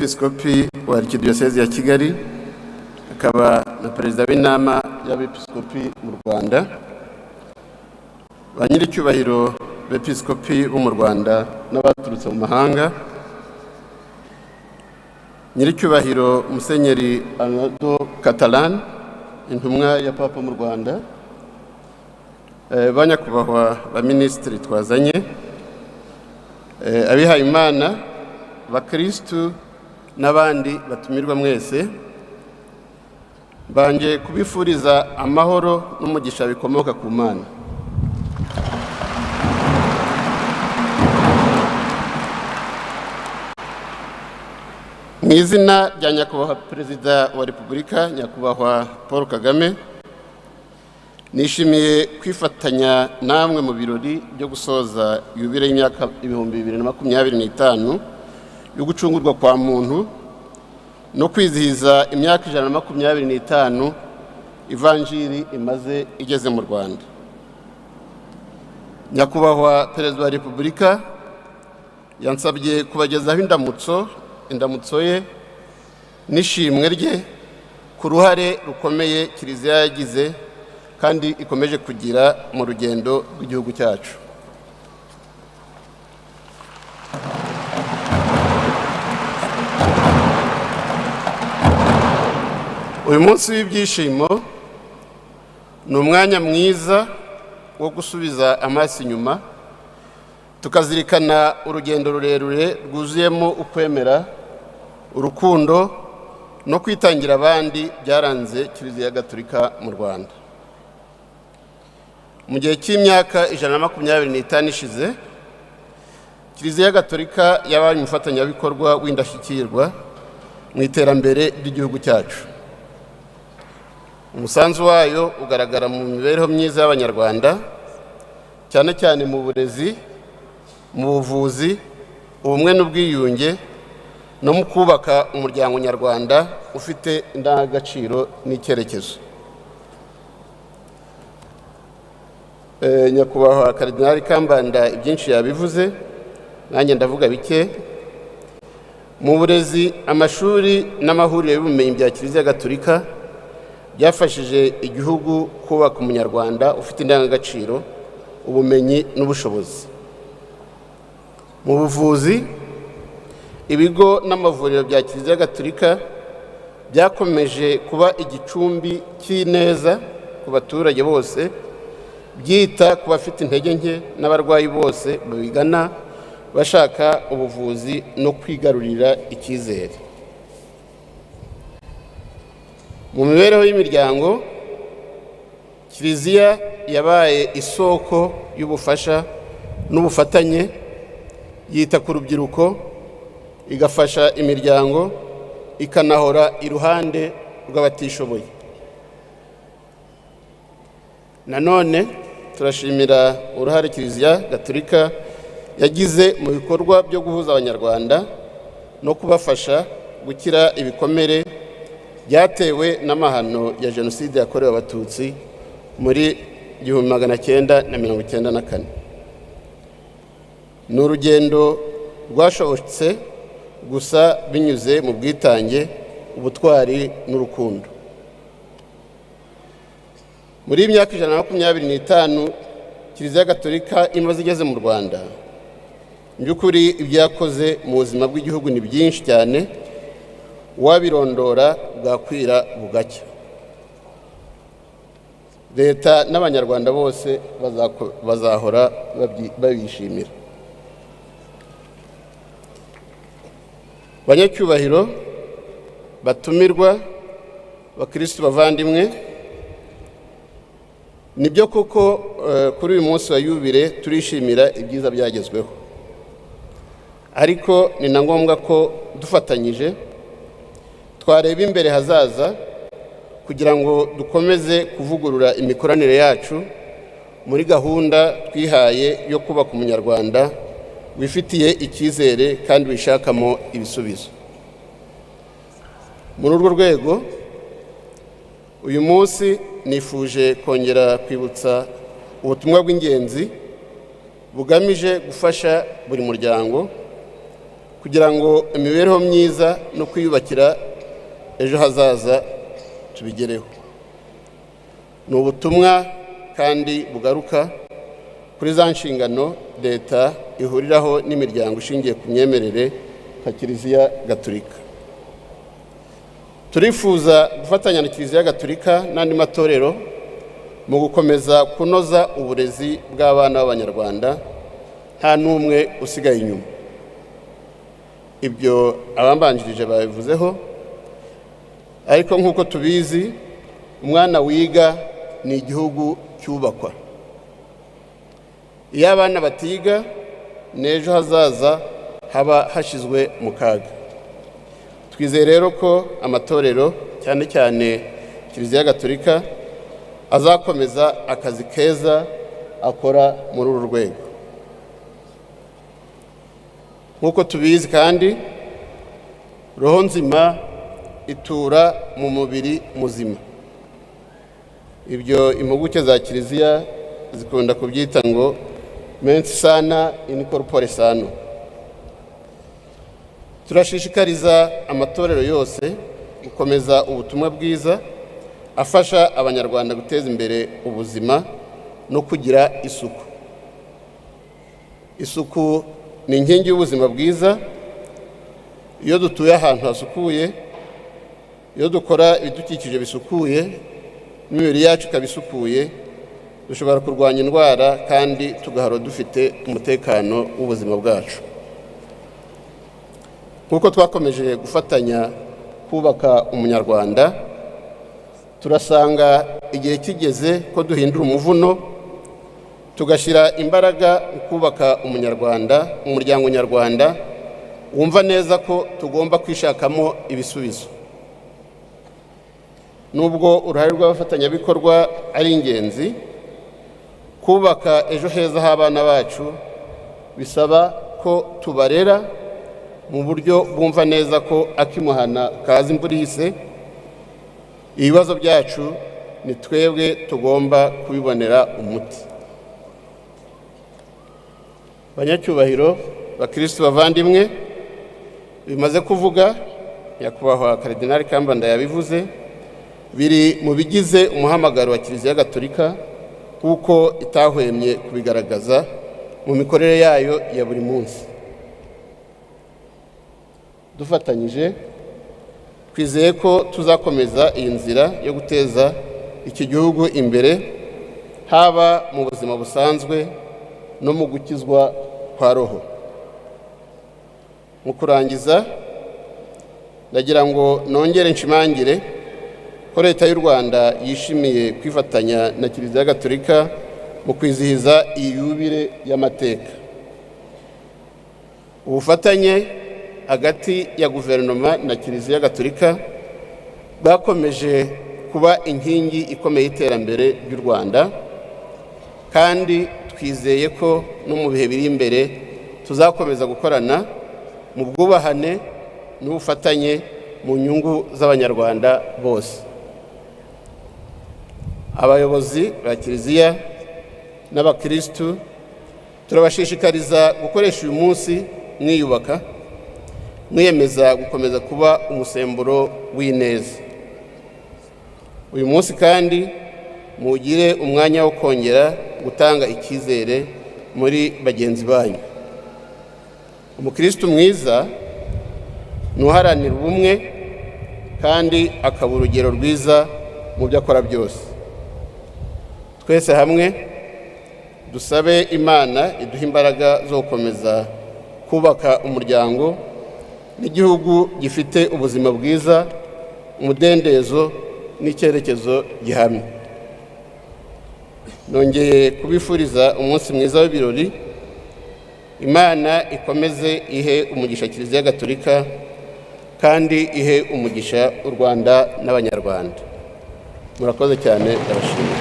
Episkopi wa Arikidiyosezi ya Kigali, akaba na perezida w'inama y'abepiskopi mu Rwanda, ba nyiricyubahiro b'episkopi bo mu Rwanda n'abaturutse mu mahanga, nyiricyubahiro Musenyeri Arnaldo Catalan, intumwa ya Papa mu Rwanda, ba nyakubahwa ba minisitiri twazanye, abihaye Imana, bakristu n'abandi batumirwa mwese, banje kubifuriza amahoro n'umugisha bikomoka ku Mana. Mu izina rya nyakubahwa Perezida wa Repubulika nyakubahwa Paul Kagame, nishimiye kwifatanya namwe mu birori byo gusoza yubile y'imyaka 2025 yo gucungurwa kwa muntu no kwizihiza imyaka 125 ivanjiri imaze igeze mu Rwanda. Nyakubahwa Perezida wa Repubulika yansabye kubagezaho indamutso ye n'ishimwe rye ku ruhare rukomeye Kiliziya yagize kandi ikomeje kugira mu rugendo rw'igihugu cyacu. Uyu munsi w'ibyishimo ni umwanya mwiza wo gusubiza amaso inyuma, tukazirikana urugendo rurerure rwuzuyemo ukwemera, urukundo no kwitangira abandi byaranze Kiliziya Gatolika mu Rwanda. Mu gihe cy'imyaka 125 ishize, Kiliziya Gatolika yabaye umufatanyabikorwa w'indashyikirwa mu iterambere ry'igihugu cyacu. Umusanzu wayo ugaragara mu mibereho myiza y'Abanyarwanda, cyane cyane mu burezi, mu buvuzi, ubumwe n'ubwiyunge no mu kubaka umuryango nyarwanda ufite indangagaciro n'icyerekezo. Nyakubahwa Karidinali Kambanda ibyinshi yabivuze, nanjye ndavuga bike. Mu burezi, amashuri n'amahuriro y'ubumenyi bya Kiliziya Gatolika byafashije igihugu kubaka umunyarwanda ufite indangagaciro, ubumenyi n'ubushobozi. Mu buvuzi, ibigo n'amavuriro bya Kiliziya Gatolika byakomeje kuba igicumbi cy'ineza ku baturage bose, byita ku bafite intege nke n'abarwayi bose babigana bashaka ubuvuzi no kwigarurira icyizere. Mu mibereho y'imiryango, Kiliziya yabaye isoko y'ubufasha n'ubufatanye, yita ku rubyiruko, igafasha imiryango, ikanahora iruhande rw'abatishoboye. Nanone turashimira uruhare Kiliziya Gatolika yagize mu bikorwa byo guhuza Abanyarwanda no kubafasha gukira ibikomere byatewe n'amahano ya Jenoside yakorewe Abatutsi muri 1994. Ni urugendo rwashobotse gusa binyuze mu bwitange, ubutwari n'urukundo. Muri imyaka 125 Kiliziya Gatolika imaze igeze mu Rwanda, by'ukuri ibyakoze mu buzima bw'igihugu ni byinshi cyane, wabirondora bwakwira bugacya. Leta n'Abanyarwanda bose bazahora babishimira. Banyacyubahiro, batumirwa, bakristu bavandimwe, nibyo koko kuri uyu munsi wa yubile turishimira ibyiza byagezweho, ariko ni na ngombwa ko dufatanyije twareba imbere hazaza kugira ngo dukomeze kuvugurura imikoranire yacu muri gahunda twihaye yo kubaka umunyarwanda wifitiye icyizere kandi wishakamo ibisubizo. Muri urwo rwego, uyu munsi nifuje kongera kwibutsa ubutumwa bw'ingenzi bugamije gufasha buri muryango kugira ngo imibereho myiza no kwiyubakira ejo hazaza tubigereho. Ni ubutumwa kandi bugaruka kuri za nshingano leta ihuriraho n'imiryango ishingiye ku myemerere nka Kiliziya Gatolika. Turifuza gufatanya na Kiliziya Gatolika n'andi matorero mu gukomeza kunoza uburezi bw'abana b'Abanyarwanda nta n'umwe usigaye inyuma. Ibyo abambanjirije babivuzeho, ariko nk'uko tubizi, umwana wiga ni igihugu cyubakwa. Iyo abana batiga, n'ejo hazaza haba hashyizwe mu kaga. Twizeye rero ko amatorero cyane cyane Kiliziya Gatolika azakomeza akazi keza akora muri uru rwego. Nk'uko tubizi kandi, roho nzima itura mu mubiri muzima. Ibyo impuguke za Kiliziya zikunda kubyita ngo mens sana in corpore sano. Turashishikariza amatorero yose gukomeza ubutumwa bwiza afasha Abanyarwanda guteza imbere ubuzima no kugira isuku. Isuku ni inkingi y'ubuzima bwiza. Iyo dutuye ahantu hasukuye, iyo dukora ibidukikije bisukuye, n'imibiri yacu ikabisukuye, dushobora kurwanya indwara kandi tugahora dufite umutekano w'ubuzima bwacu. Nk'uko twakomeje gufatanya kubaka umunyarwanda, turasanga igihe kigeze ko duhindura umuvuno, tugashyira imbaraga mu kubaka umunyarwanda, umuryango nyarwanda wumva neza ko tugomba kwishakamo ibisubizo. Nubwo uruhare rw'abafatanyabikorwa ari ingenzi, kubaka ejo heza h'abana bacu bisaba ko tubarera mu buryo bumva neza ko akimuhana kaza imvura ihise. Ibibazo byacu ni twebwe tugomba kubibonera umuti. Banyacyubahiro, bakristo bavandimwe, bimaze kuvuga, nyakubahwa Karidinali Kambanda yabivuze, biri mu bigize umuhamagaro wa Kiliziya Gatolika kuko itahwemye kubigaragaza mu mikorere yayo ya buri munsi. Dufatanyije, twizeye ko tuzakomeza iyi nzira yo guteza iki gihugu imbere, haba mu buzima busanzwe no mu gukizwa kwa roho. Mu kurangiza, ndagira ngo nongere nshimangire ko Leta y'u Rwanda yishimiye kwifatanya na Kiliziya Gatolika mu kwizihiza iyi yubile y'amateka. Ubufatanye hagati ya guverinoma na Kiliziya Gatolika bwakomeje kuba inkingi ikomeye y'iterambere ry'u Rwanda, kandi twizeye ko no mu bihe biri imbere tuzakomeza gukorana mu bwubahane n'ubufatanye mu nyungu z'Abanyarwanda bose. Abayobozi ba Kiliziya n'abakristu turabashishikariza gukoresha uyu munsi mwiyubaka, mwiyemeza gukomeza kuba umusemburo w'ineza. Uyu munsi kandi mugire umwanya wo kongera gutanga icyizere muri bagenzi banyu. Umukristo mwiza nuharanira ubumwe kandi akaba urugero rwiza mu byo akora byose. Twese hamwe dusabe Imana iduha imbaraga zo gukomeza kubaka umuryango n'igihugu gifite ubuzima bwiza, umudendezo n'icyerekezo gihamye. Nongeye kubifuriza umunsi mwiza w'ibirori. Imana ikomeze ihe umugisha Kiliziya Gatolika kandi ihe umugisha u Rwanda n'Abanyarwanda. Murakoze cyane, ndabashimira.